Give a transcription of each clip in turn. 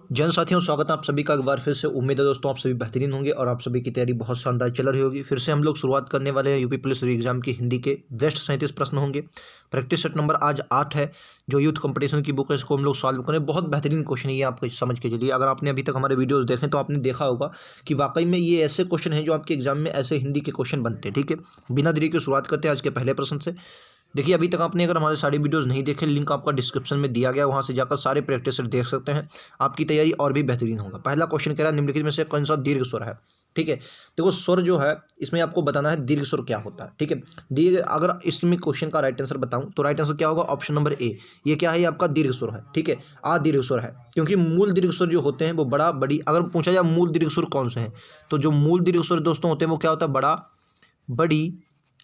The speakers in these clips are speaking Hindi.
जन साथियों, स्वागत है आप सभी का एक बार फिर से। उम्मीद है दोस्तों आप सभी बेहतरीन होंगे और आप सभी की तैयारी बहुत शानदार चल रही होगी। फिर से हम लोग शुरुआत करने वाले हैं यूपी पुलिस री एग्जाम की हिंदी के बेस्ट 37 प्रश्न होंगे। प्रैक्टिस सेट नंबर आज 8 है, जो यूथ कंपटीशन की बुक है, इसको हम लोग सॉल्व करें। बहुत बेहतरीन क्वेश्चन है ये, आपको समझ के चलिए। अगर आपने अभी तक हमारे वीडियोज़ देखें तो आपने देखा होगा कि वाकई में ये ऐसे क्वेश्चन हैं जो आपके एग्जाम में ऐसे हिंदी के क्वेश्चन बनते हैं। ठीक है, बिना देरी की शुरुआत करते हैं आज के पहले प्रश्न से। देखिए, अभी तक आपने अगर हमारे सारे वीडियोस नहीं देखे, लिंक आपका डिस्क्रिप्शन में दिया गया, वहां से जाकर सारे प्रैक्टिस सेट देख सकते हैं। आपकी तैयारी और भी बेहतरीन होगा। पहला क्वेश्चन कह रहा है निम्नलिखित में से कौन सा दीर्घ स्वर है। ठीक है, देखो स्वर जो है इसमें आपको बताना है दीर्घ स्वर क्या होता है। ठीक है, दीर्घ, अगर इसमें क्वेश्चन का राइट आंसर बताऊं तो राइट आंसर क्या होगा, ऑप्शन नंबर ए। ये क्या है, ये आपका दीर्घ स्वर है। ठीक है, आ दीर्घ स्वर है, क्योंकि मूल दीर्घ स्वर जो होते हैं वो बड़ा बड़ी, अगर पूछा जाए मूल दीर्घ स्वर कौन से हैं, तो जो मूल दीर्घ स्वर दोस्तों होते हैं वो क्या होता है, बड़ा, बड़ी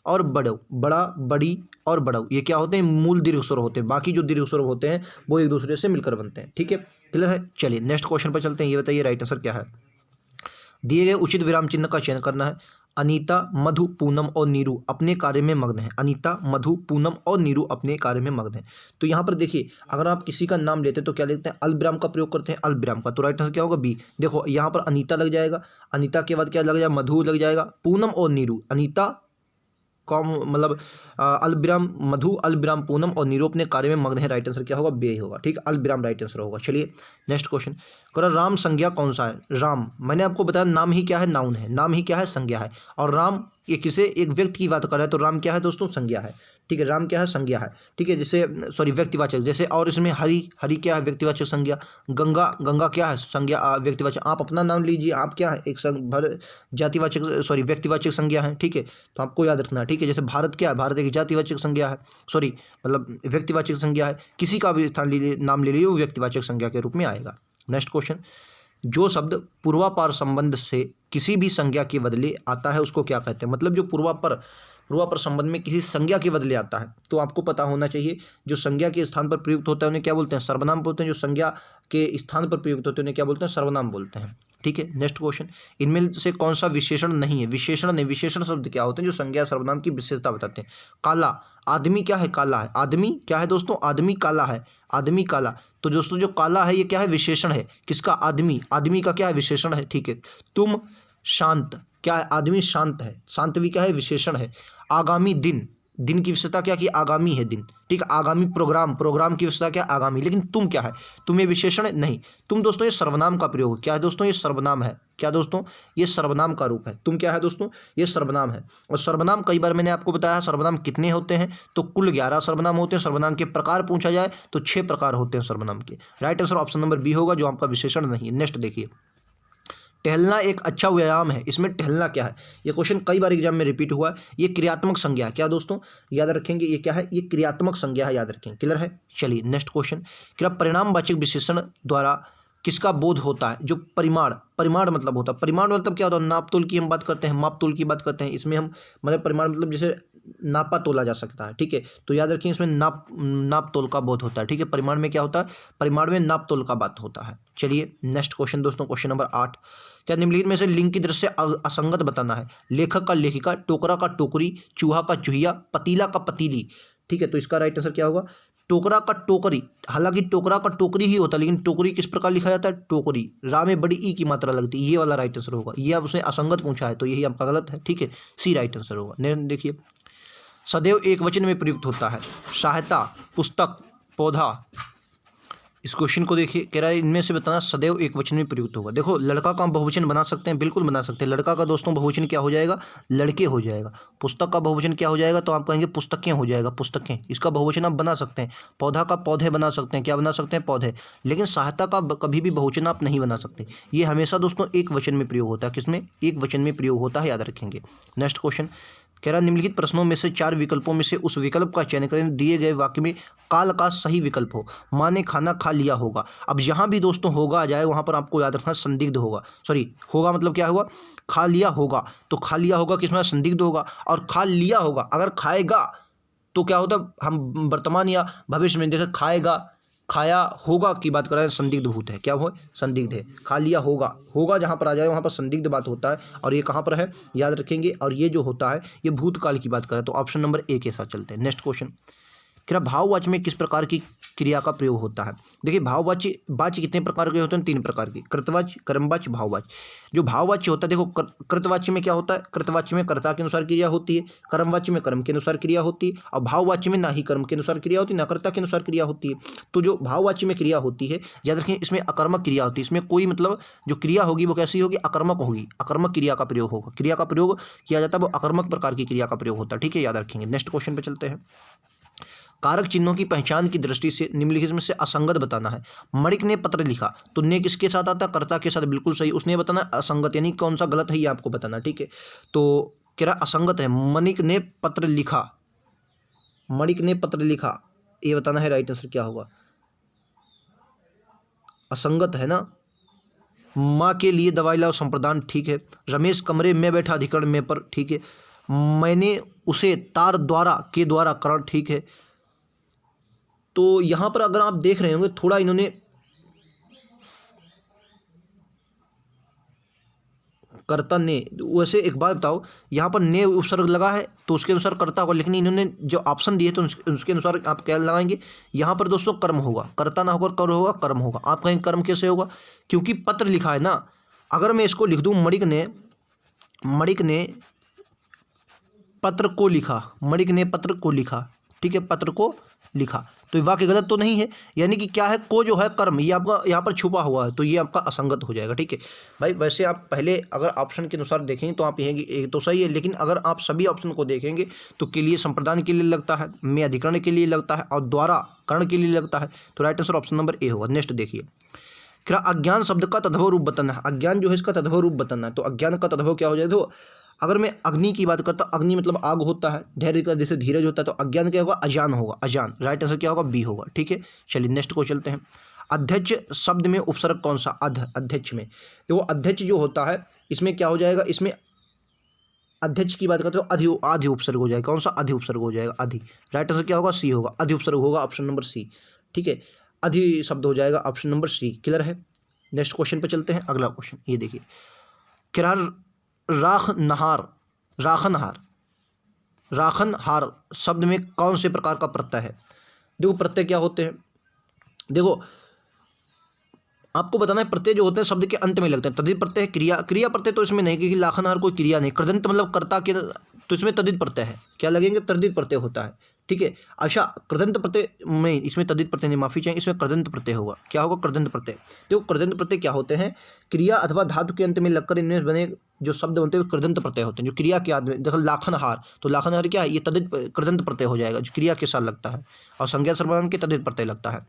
और बड़ो, बड़ा, बड़ी और बड़ो, ये क्या होते हैं, मूल दीर्घ स्वर होते हैं। बाकी जो दीर्घ स्वर होते हैं वो एक दूसरे से मिलकर बनते हैं। ठीक है, क्लियर है। चलिए नेक्स्ट क्वेश्चन पर चलते हैं। ये बताइए राइट आंसर क्या है। दिए गए उचित विराम चिन्ह का चयन करना है। अनीता, मधु, पूनम और नीरू अपने कार्य में मग्न है। अनीता, मधु, पूनम और नीरू अपने कार्य में मग्न है। तो यहाँ पर देखिए, अगर आप किसी का नाम लेते हैं तो क्या लिखते हैं, अल्पविराम का प्रयोग करते हैं, अल्पविराम का। तो राइट आंसर क्या होगा, बी। देखो यहाँ पर अनीता लग जाएगा, अनीता के बाद क्या लग जाएगा, मधु लग जाएगा, पूनम और नीरू। अनीता कॉम मतलब अल्पविराम मधु, अल्पविराम पूनम और नीरू अपने कार्य में मग्न है। राइट आंसर क्या होगा, बे होगा। ठीक है, अल्पविराम राइट आंसर होगा। चलिए नेक्स्ट क्वेश्चन करो। राम संज्ञा कौन सा है। राम, मैंने आपको बताया नाम ही क्या है, नाउन है। नाम ही क्या है, संज्ञा है। और राम ये किसे, एक व्यक्ति की बात कर रहा है, तो राम क्या है दोस्तों, संज्ञा है। ठीक है, राम क्या है, संज्ञा है। ठीक है, जैसे सॉरी व्यक्तिवाचक, जैसे और इसमें हरि, हरि क्या है, व्यक्तिवाचक संज्ञा। गंगा, गंगा क्या है, संज्ञा व्यक्तिवाचक। आप अपना नाम लीजिए, आप क्या है, एक जातिवाचक सॉरी व्यक्तिवाचक संज्ञा है। ठीक है, तो आपको याद रखना है। ठीक है, जैसे भारत क्या है, भारत एक जातिवाचक संज्ञा है, सॉरी मतलब व्यक्तिवाचक संज्ञा है। किसी का भी स्थान ले नाम ले लीजिए, वो व्यक्तिवाचक संज्ञा के रूप में आएगा। नेक्स्ट क्वेश्चन, जो शब्द पूर्वापार संबंध से किसी भी संज्ञा के बदले आता है उसको क्या कहते हैं। मतलब जो पूर्वापर पूर्वापर संबंध में किसी संज्ञा के बदले आता है, तो आपको पता होना चाहिए जो संज्ञा के स्थान पर प्रयुक्त होता है उन्हें क्या बोलते हैं, सर्वनाम बोलते हैं। जो संज्ञा के स्थान पर प्रयुक्त होते हैं उन्हें क्या बोलते हैं, सर्वनाम बोलते हैं। ठीक है, नेक्स्ट क्वेश्चन, इनमें से कौन सा विशेषण नहीं है। विशेषण नहीं, विशेषण शब्द क्या होते हैं, जो संज्ञा सर्वनाम की विशेषता बताते हैं। काला, आदमी क्या है, काला है। आदमी क्या है दोस्तों, आदमी काला है। आदमी काला, तो दोस्तों जो काला है ये क्या है, विशेषण है। किसका, आदमी, आदमी का क्या है, विशेषण है। ठीक है, तुम शांत, क्या है, आदमी शांत है। शांत भी क्या है, विशेषण है। आगामी दिन, दिन की विशेषता क्या, कि आगामी है दिन। ठीक है, आगामी प्रोग्राम, प्रोग्राम की विशेषता क्या, आगामी। लेकिन तुम क्या है, तुम ये विशेषण है नहीं। तुम दोस्तों ये सर्वनाम का प्रयोग है। क्या है दोस्तों, ये सर्वनाम है। क्या दोस्तों, ये सर्वनाम का रूप है। तुम क्या है दोस्तों, ये सर्वनाम है। और सर्वनाम कई बार मैंने आपको बताया सर्वनाम कितने होते हैं, तो कुल 11 सर्वनाम होते हैं। सर्वनाम के प्रकार पूछा जाए तो 6 प्रकार होते हैं सर्वनाम के। Right answer option number B होगा, जो आपका विशेषण नहीं है। नेक्स्ट देखिए, टहलना एक अच्छा व्यायाम है। इसमें टहलना क्या है, ये क्वेश्चन कई बार एग्जाम में रिपीट हुआ है। ये क्रियात्मक संज्ञा है। क्या दोस्तों, याद रखेंगे, ये क्या है, ये क्रियात्मक संज्ञा है, याद रखेंगे। क्लियर है। चलिए नेक्स्ट क्वेश्चन, क्या परिणामवाचक विशेषण द्वारा किसका बोध होता है। जो परिमाण, परिमाण मतलब होता है, परिमाण मतलब क्या होता है, नापतोल की हम बात करते हैं, मापतोल की बात करते हैं। इसमें हम मतलब परिमाण मतलब जैसे नापा तोला जा सकता है। ठीक है, तो याद रखिए इसमें नाप तोल का बोध होता है। ठीक है, परिमाण में क्या होता है, परिमाण में नाप तोल का बात होता है। चलिए नेक्स्ट क्वेश्चन दोस्तों, क्वेश्चन नंबर 8, क्या निम्नलिखित में से लिंग की दृष्टि से असंगत बताना है। लेखक का लेखिका, टोकरा का टोकरी, चूहा का चूहिया, पतीला का पतीली। ठीक है, तो इसका राइट आंसर क्या होगा, टोकरा का टोकरी। हालांकि टोकरा का टोकरी ही होता है, लेकिन टोकरी किस प्रकार लिखा जाता है, टोकरी। रा में बड़ी ई की मात्रा लगती है, ये वाला राइट आंसर होगा। ये अब उसने असंगत पूछा है तो यही आपका गलत है। ठीक है, सी राइट आंसर होगा। देखिए, सदैव एक वचन में प्रयुक्त होता है। सहायता, पुस्तक, पौधा। इस क्वेश्चन को देखिए, कह रहा है इनमें से बताना सदैव एक वचन में प्रयुक्त होगा। देखो, लड़का का हम बहुवचन बना सकते हैं, बिल्कुल बना सकते हैं। लड़का का दोस्तों बहुवचन क्या हो जाएगा, लड़के हो जाएगा। पुस्तक का बहुवचन क्या हो जाएगा, तो आप कहेंगे पुस्तकें हो जाएगा, पुस्तकें। इसका बहुवचन आप बना सकते हैं। पौधा का पौधे बना सकते हैं, क्या बना सकते हैं, पौधे। लेकिन सहायता का कभी भी बहुवचन आप नहीं बना सकते। ये हमेशा दोस्तों एक वचन में प्रयोग होता है। किसमें, एक वचन में प्रयोग होता है, याद रखेंगे। नेक्स्ट क्वेश्चन, कह रहा निम्नलिखित प्रश्नों में से 4 विकल्पों में से उस विकल्प का चयन करें दिए गए वाक्य में काल का सही विकल्प हो। माँ ने खाना खा लिया होगा। अब जहाँ भी दोस्तों होगा आ जाए वहाँ पर आपको याद रखना संदिग्ध होगा। सॉरी, होगा मतलब क्या हुआ, खा लिया होगा। तो खा लिया होगा किसमें, संदिग्ध होगा। और खा लिया होगा, अगर खाएगा तो क्या होता, हम वर्तमान या भविष्य में देखें, खाएगा, खाया होगा की बात कर रहे हैं, संदिग्ध भूत है। क्या हो, संदिग्ध है। खा लिया होगा, होगा जहाँ पर आ जाए वहाँ पर संदिग्ध बात होता है। और ये कहाँ पर है, याद रखेंगे। और ये जो होता है ये भूतकाल की बात कर रहे हैं। तो ऑप्शन नंबर ए के साथ चलते हैं। नेक्स्ट क्वेश्चन, क्या भाववाच्य में किस प्रकार की क्रिया का प्रयोग होता है? देखिए भाववाच्य वाच्य कितने प्रकार के होते हैं? 3 प्रकार के, कृतवाच्य, कर्मवाच्य, भाववाच्य। जो भाववाच्य होता है देखो, कृतवाच्य में क्या होता है? कृतवाच्य में कर्ता के अनुसार क्रिया होती है, कर्मवाच्य में कर्म के अनुसार क्रिया होती है, और भाववाच्य में ना ही कर्म के अनुसार क्रिया होती है ना कर्ता के अनुसार क्रिया होती है। तो जो भाववाच्य में क्रिया होती है, याद रखें इसमें अकर्मक क्रिया होती है। इसमें कोई मतलब जो क्रिया होगी वो कैसी होगी? अकर्मक होगी, अकर्मक क्रिया का प्रयोग होगा। क्रिया का प्रयोग किया जाता है वो अकर्मक प्रकार की क्रिया का प्रयोग होता है, ठीक है, याद रखेंगे। नेक्स्ट क्वेश्चन पे चलते हैं। कारक चिन्हों की पहचान की दृष्टि से निम्नलिखित में से असंगत बताना है। मणिक ने पत्र लिखा, तो ने किसके साथ आता है? कर्ता के साथ, बिल्कुल सही। उसने बताना असंगत, यानी कौन सा गलत है ये आपको बताना, ठीक है। तो कह रहा असंगत है, मणिक ने पत्र लिखा, मणिक ने पत्र लिखा, ये बताना है राइट आंसर क्या होगा? असंगत है ना। माँ के लिए दवाई लाओ संप्रदान, ठीक है। रमेश कमरे में बैठा, अधिकरण में पर, ठीक है। मैंने उसे तार द्वारा, के द्वारा, करण, ठीक है। तो यहाँ पर अगर आप देख रहे होंगे थोड़ा इन्होंने कर्ता ने, वैसे एक बात बताओ, यहाँ पर ने उपसर्ग लगा है तो उसके अनुसार कर्ता होगा, लेकिन इन्होंने जो ऑप्शन दिए तो उसके अनुसार आप क्या लगाएंगे? यहाँ पर दोस्तों कर्म होगा, कर्ता ना होकर कर्म होगा, कर्म होगा। आप कहेंगे कर्म कैसे होगा? क्योंकि पत्र लिखा है ना। अगर मैं इसको लिख दूँ मणिक ने पत्र को लिखा, मणिक ने पत्र को लिखा, ठीक है, पत्र को लिखा, तो ये वाक्य गलत तो नहीं है। यानी कि क्या है? को जो है कर्म, ये आपका यहाँ पर छुपा हुआ है, तो ये आपका असंगत हो जाएगा, ठीक है भाई। वैसे आप पहले अगर ऑप्शन के अनुसार देखेंगे तो आप यहेंगे एक तो सही है, लेकिन अगर आप सभी ऑप्शन को देखेंगे तो के लिए संप्रदान के लिए लगता है, में अधिकरण के लिए लगता है, और द्वारा कर्ण के लिए लगता है। तो right answer option number A होगा। नेक्स्ट देखिए, क्या अज्ञान शब्द का तद्भव रूप बताना है। अज्ञान जो है इसका तद्भव रूप बताना है, तो अज्ञान का तद्भव क्या हो जाए? तो अगर मैं अग्नि की बात करता, अग्नि मतलब आग होता है, धैर्य का जैसे धीरज होता है, तो अज्ञान क्या होगा? अजान होगा, अजान। राइट आंसर क्या होगा? बी होगा, ठीक है। चलिए नेक्स्ट को चलते हैं। अध्यक्ष शब्द में उपसर्ग कौन सा? अध्यक्ष में देखो, अध्यक्ष जो होता है इसमें क्या हो जाएगा? इसमें अध्यक्ष की बात करते हो अधि आधि उपसर्ग हो जाएगा। कौन सा? अधि उपसर्ग हो जाएगा, अधि। राइट आंसर क्या होगा? सी होगा, अधि उपसर्ग होगा, ऑप्शन नंबर सी, ठीक है। अधि शब्द हो जाएगा, ऑप्शन नंबर सी। क्लियर है। नेक्स्ट क्वेश्चन पे चलते हैं। अगला क्वेश्चन ये देखिए, किरार राखनहार, राखनहार, राखनहार शब्द में कौन से प्रकार का प्रत्यय है? देखो प्रत्यय क्या होते हैं, देखो आपको बताना है। प्रत्यय जो होते हैं शब्द के अंत में लगते हैं। तद्धित प्रत्यय है, क्रिया प्रत्यय तो इसमें नहीं, क्योंकि लाखनहार कोई क्रिया नहीं। कृदंत मतलब कर्ता के, तो इसमें तद्धित प्रत्यय है, क्या लगेंगे? तद्धित प्रत्यय होता है, ठीक है। अच्छा, कृदंत प्रत्यय में, इसमें तद्धित प्रत्यय नहीं, माफी चाहिए, इसमें कृदंत प्रत्यय होगा। क्या होगा? कृदंत प्रत्यय। देखो कृदंत प्रत्यय क्या होते हैं? क्रिया अथवा धातु के अंत में लगकर इनमें बने जो शब्द बनते हैं वो कृदंत प्रत्यय होते हैं। जो क्रिया के आदमी, देखो लाखनहार, तो लाखनहार क्या है? ये तद्धित कृदंत प्रत्यय हो जाएगा, जो क्रिया के साथ लगता है, और संज्ञा सर्वनाम के तद्धित प्रत्यय लगता है।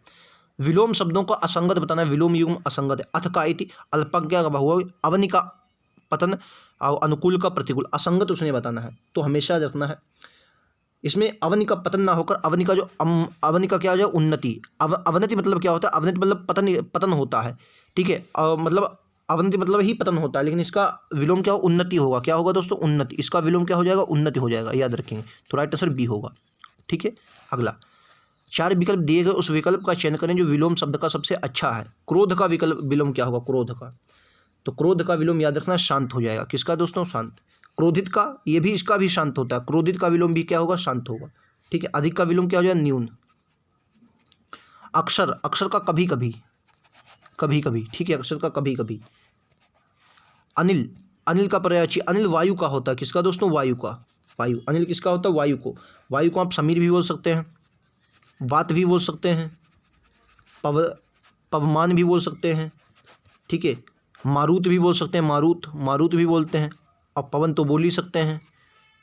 विलोम शब्दों को असंगत बताना है। विलोम युग्म असंगत है। अथ का इति, अल्पज्ञा का बहु, अवनि का पतन, और अनुकूल का प्रतिकूल, असंगत उसने बताना है, तो हमेशा रखना है इसमें अवनि का पतन ना होकर अवनि का जो अवनि का क्या हो जाए? उन्नति। अवनति मतलब क्या होता है? अवनति मतलब पतन होता है, ठीक है। मतलब अवनति मतलब ही पतन होता है, लेकिन इसका विलोम क्या हो? उन्नति होगा। क्या होगा दोस्तों? उन्नति। इसका विलोम क्या हो जाएगा? उन्नति हो जाएगा, याद रखेंगे। तो राइट आंसर बी होगा, ठीक है। अगला, 4 विकल्प दिए गए उस विकल्प का चयन करें जो विलोम शब्द का सबसे अच्छा है। क्रोध का विकल्प विलोम क्या होगा? क्रोध का, तो क्रोध का विलोम याद रखना शांत हो जाएगा। किसका दोस्तों? शांत। क्रोधित का, ये भी इसका भी शांत होता है। क्रोधित का विलोम भी क्या होगा? शांत होगा, ठीक है। अधिक का विलोम क्या हो जाएगा? न्यून। अक्षर, अक्षर का कभी कभी, कभी कभी, ठीक है, अक्षर का कभी कभी। अनिल, अनिल का पर्यायवाची, अनिल वायु का होता है। किसका दोस्तों? वायु का। वायु, अनिल किसका होता है? वायु को। वायु को आप समीर भी बोल सकते हैं, वात भी बोल सकते हैं, पव पवमान भी बोल सकते हैं, ठीक है। मारुत भी बोल सकते हैं, मारुत भी बोलते हैं, और पवन तो बोल ही सकते हैं,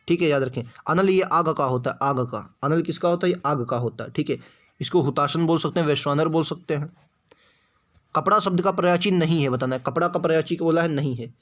ठीक है, याद रखें। अनल ये आग का होता है, आग का। अनल किसका होता है? ये आग का होता है, ठीक है। इसको हुताशन बोल सकते हैं, वैश्वानर बोल सकते हैं। कपड़ा शब्द का पर्यायवाची नहीं है, बताना है। कपड़ा का पर्यायवाची को बोला है नहीं है,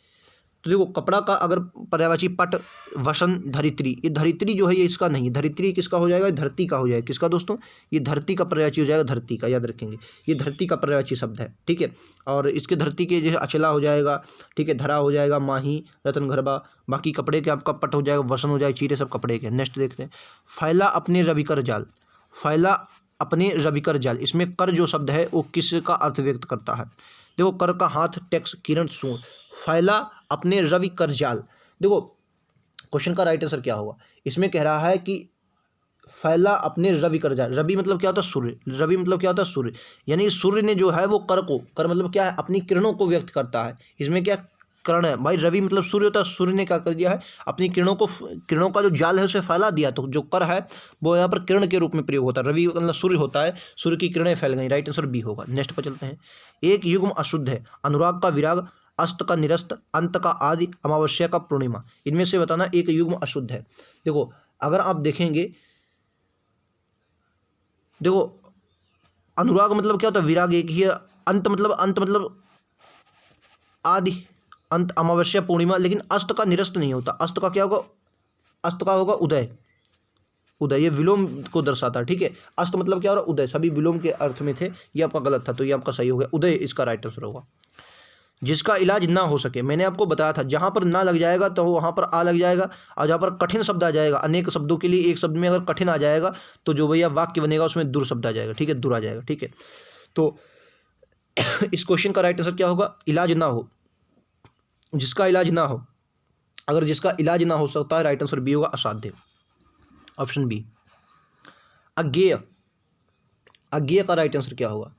तो देखो कपड़ा का अगर पर्यायवाची पट, वसन, धरित्री, ये धरित्री जो है ये इसका नहीं है। धरित्री किसका हो जाएगा? धरती का हो जाएगा। किसका दोस्तों? ये धरती का पर्यायवाची हो जाएगा, धरती का, याद रखेंगे। ये धरती का पर्यायवाची शब्द है, ठीक है। और इसके धरती के जो है अचला हो जाएगा, ठीक है, धरा हो जाएगा, माही, रतन गरबा। बाकी कपड़े के आपका पट हो जाएगा, वसन हो जाएगा, चीरे सब कपड़े के। नेक्स्ट देखते हैं, फैला अपने रविकर जाल, फैला अपने रविकर जाल, इसमें कर जो शब्द है वो किसका अर्थ व्यक्त करता है? देखो कर का हाथ, टैक्स, किरण, सूंड। फैला अपने रवि कर जाल, देखो क्वेश्चन का राइट आंसर क्या होगा? इसमें कह रहा है कि फैला अपने रवि कर जा। रवि मतलब क्या होता है? सूर्य। रवि मतलब क्या होता है? सूर्य। यानी सूर्य ने जो है वो कर मतलब क्या है? अपनी किरणों को व्यक्त करता है। इसमें क्या किरण है भाई? रवि मतलब सूर्य होता है। सूर्य ने क्या कर दिया है? अपनी किरणों का जो जाल है उसे फैला दिया। तो जो कर है वो यहाँ पर किरण के रूप में प्रयोग होता है। रवि मतलब सूर्य होता है, सूर्य की किरणें फैल गई। राइट आंसर बी होगा। नेक्स्ट पर चलते हैं। एक युग्म अशुद्ध है। अनुराग का विराग, अस्त का निरस्त, अंत का आदि, अमावस्या का पूर्णिमा। इनमें से बताना एक युग्म अशुद्ध है। देखो अगर आप देखेंगे, देखो अनुराग मतलब क्या होता है? विराग एक ही है। अंत मतलब आदि, अंत अमावस्या पूर्णिमा। लेकिन अस्त का निरस्त नहीं होता। अस्त का क्या होगा? अस्त का होगा उदय। उदय ये विलोम को दर्शाता है। ठीक है, अस्त मतलब क्या हो रहा है? उदय। सभी विलोम के अर्थ में थे। ये आपका गलत था, तो ये आपका सही हो गया। उदय इसका राइट आंसर होगा। जिसका इलाज ना हो सके, मैंने आपको बताया था जहां पर ना लग जाएगा तो वहां पर आ लग जाएगा, और जहां पर कठिन शब्द आ जाएगा, अनेक शब्दों के लिए एक शब्द में अगर कठिन आ जाएगा तो जो भैया वाक्य बनेगा उसमें दुर शब्द आ जाएगा। ठीक है, दुर आ जाएगा। ठीक है, तो इस क्वेश्चन का राइट आंसर क्या होगा? इलाज ना हो। जिसका इलाज ना हो, अगर जिसका इलाज ना हो सकता है, राइट आंसर बी होगा, असाध्य। Option B. अज्ञेय। अज्ञेय का राइट आंसर क्या होगा?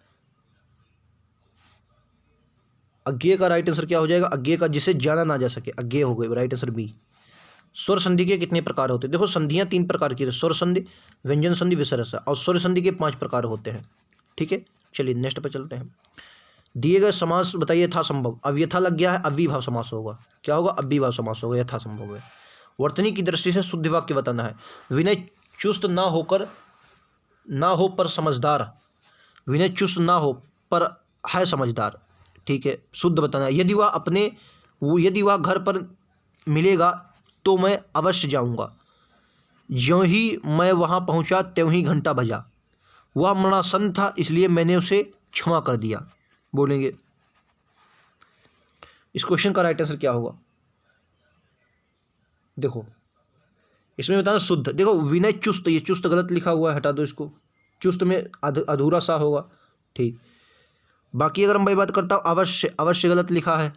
अज्ञेय का राइट आंसर क्या हो जाएगा? अज्ञेय का जिसे जाना ना जा सके, अज्ञेय हो गए। Right answer B. स्वर संधि के कितने प्रकार होते हैं? देखो संधियां 3 प्रकार की है। स्वर संधि, व्यंजन संधि, विसर्ग संधि। और स्वर संधि के 5 प्रकार होते हैं। ठीक है, चलिए नेक्स्ट पे चलते हैं। दिए गए समास बताइए यथासंभव। अब यथा लग गया है, अव्ययीभाव समास होगा। क्या होगा? अव्ययीभाव समास होगा, यथासंभव है। वर्तनी की दृष्टि से शुद्ध वाक्य बताना है। विनय चुस्त ना हो पर समझदार। विनय चुस्त ना हो पर है समझदार। ठीक है, शुद्ध बताना है। यदि वह घर पर मिलेगा तो मैं अवश्य जाऊंगा। ज्यों ही मैं वहां पहुंचा त्यों ही घंटा बजा। वह मरणासन था इसलिए मैंने उसे क्षमा कर दिया। बोलेंगे इस क्वेश्चन का राइट आंसर क्या होगा? देखो इसमें बताना शुद्ध। देखो विनय चुस्त, ये चुस्त गलत लिखा हुआ है, हटा दो इसको। चुस्त में अधूरा सा होगा। ठीक, बाकी अगर मैं बात करता हूँ, अवश्य, अवश्य गलत लिखा है,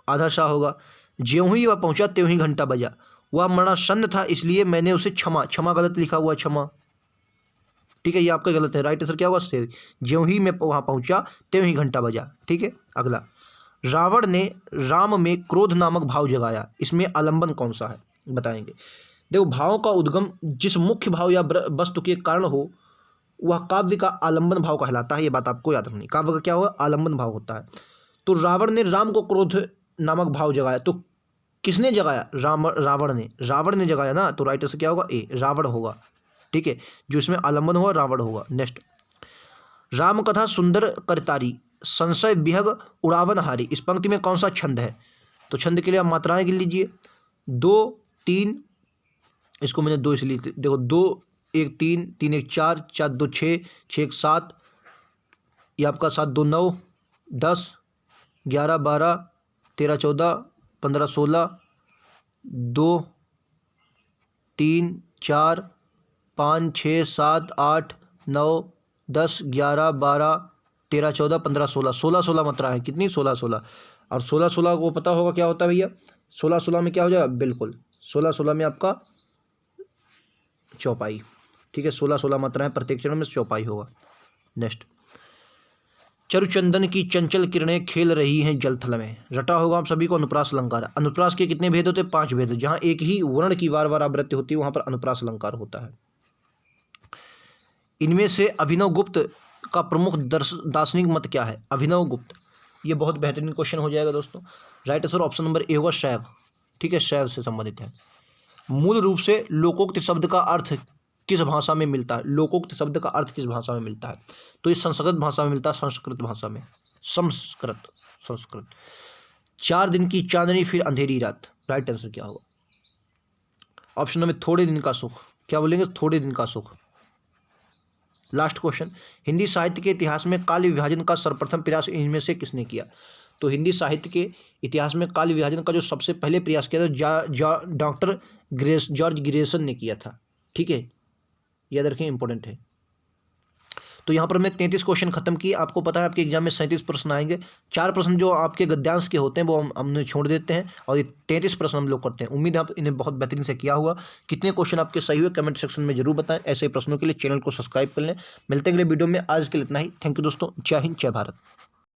आधा सा होगा। ज्यों ही वह पहुंचा त्यों ही घंटा बजा। वह मरणासन्न था इसलिए मैंने उसे क्षमा, क्षमा गलत लिखा हुआ, क्षमा। ठीक है, ये आपका गलत है। राइट आंसर क्या होगा? से। ज्यों ही मैं वहां पहुंचा त्यों ही घंटा बजा। ठीक है, अगला। रावण ने राम में क्रोध नामक भाव जगाया। इसमें आलंबन कौन सा है? बताएंगे। देखो भाव का उद्गम जिस मुख्य भाव या वस्तु के कारण हो वह काव्य का आलंबन भाव कहलाता है। ये बात आपको याद रखनी। काव्य का क्या होगा? आलंबन भाव होता है। तो रावण ने राम को क्रोध नामक भाव जगाया, तो किसने जगाया? रावण ने जगाया ना, तो राइट आंसर क्या होगा? ए, रावण होगा। ठीक है, जो इसमें आलंबन होगा रावण होगा। नेक्स्ट। राम कथा सुंदर करतारी, संशय विहग उड़ावन हारी। इस पंक्ति में कौन सा छंद है? तो छंद के लिए आप मात्राएं गिन लीजिए। 2 3, इसको मैंने 2 इसलिए, देखो 2 1 3, 3 1 4, 4 2 6, 6 1 7, ये आपका 7 2 9, 10 11 12 13 14 15 16, 2 3 4 5 6 7 8 9 10 11 12 13 14 15 16, 16 16 मात्रा है। कितनी? 16 16। और 16 16 को पता होगा क्या होता है भैया? 16 16 में क्या हो जाएगा? बिल्कुल 16 16 में आपका चौपाई। ठीक है, 16 16 मात्राएं, प्रत्येक चरण में चौपाई होगा। नेक्स्ट। चरुचंदन की चंचल किरणें खेल रही हैं जलथल में। रटा होगा आप सभी को अनुप्रास अलंकार। अनुप्रास के कितने भेद होते हैं? 5 भेद। जहां एक ही वर्ण की बार बार आवृत्ति होती है वहां पर अनुप्रास अलंकार होता है। इनमें से अभिनव गुप्त का प्रमुख दार्शनिक मत क्या है? अभिनव गुप्त, ये बहुत बेहतरीन क्वेश्चन हो जाएगा दोस्तों। Right answer option number A होगा, शैव। ठीक है, शैव से संबंधित है। मूल रूप से लोकोक्त शब्द का अर्थ किस भाषा में मिलता है? लोकोक्त शब्द का अर्थ किस भाषा में मिलता है? तो ये संस्कृत भाषा में मिलता है, संस्कृत भाषा में। संस्कृत। 4 दिन की चांदनी फिर अंधेरी रात। राइट आंसर क्या होगा? ऑप्शन नंबर थोड़े दिन का सुख। क्या बोलेंगे? थोड़े दिन का सुख। Last question. हिंदी साहित्य के इतिहास में काल विभाजन का सर्वप्रथम प्रयास इनमें से किसने किया? तो हिंदी साहित्य के इतिहास में काल विभाजन का जो सबसे पहले प्रयास किया था डॉक्टर जॉर्ज ग्रेसन ने किया था। ठीक है, याद रखें, इंपॉर्टेंट है। तो यहाँ पर हमने 33 क्वेश्चन खत्म किए। आपको पता है आपके एग्जाम में 37 प्रश्न आएंगे। 4 प्रश्न जो आपके गद्यांश के होते हैं वो हमने छोड़ देते हैं और ये 33 प्रश्न हम लोग करते हैं। उम्मीद है आप इन्हें बहुत बेहतरीन से किया हुआ। कितने क्वेश्चन आपके सही हुए कमेंट सेक्शन में जरूर बताएं। ऐसे प्रश्नों के लिए चैनल को सब्सक्राइब कर लें। मिलते हैं अगले वीडियो में। आज के लिए इतना ही। थैंक यू दोस्तों। जय हिंद, जय भारत।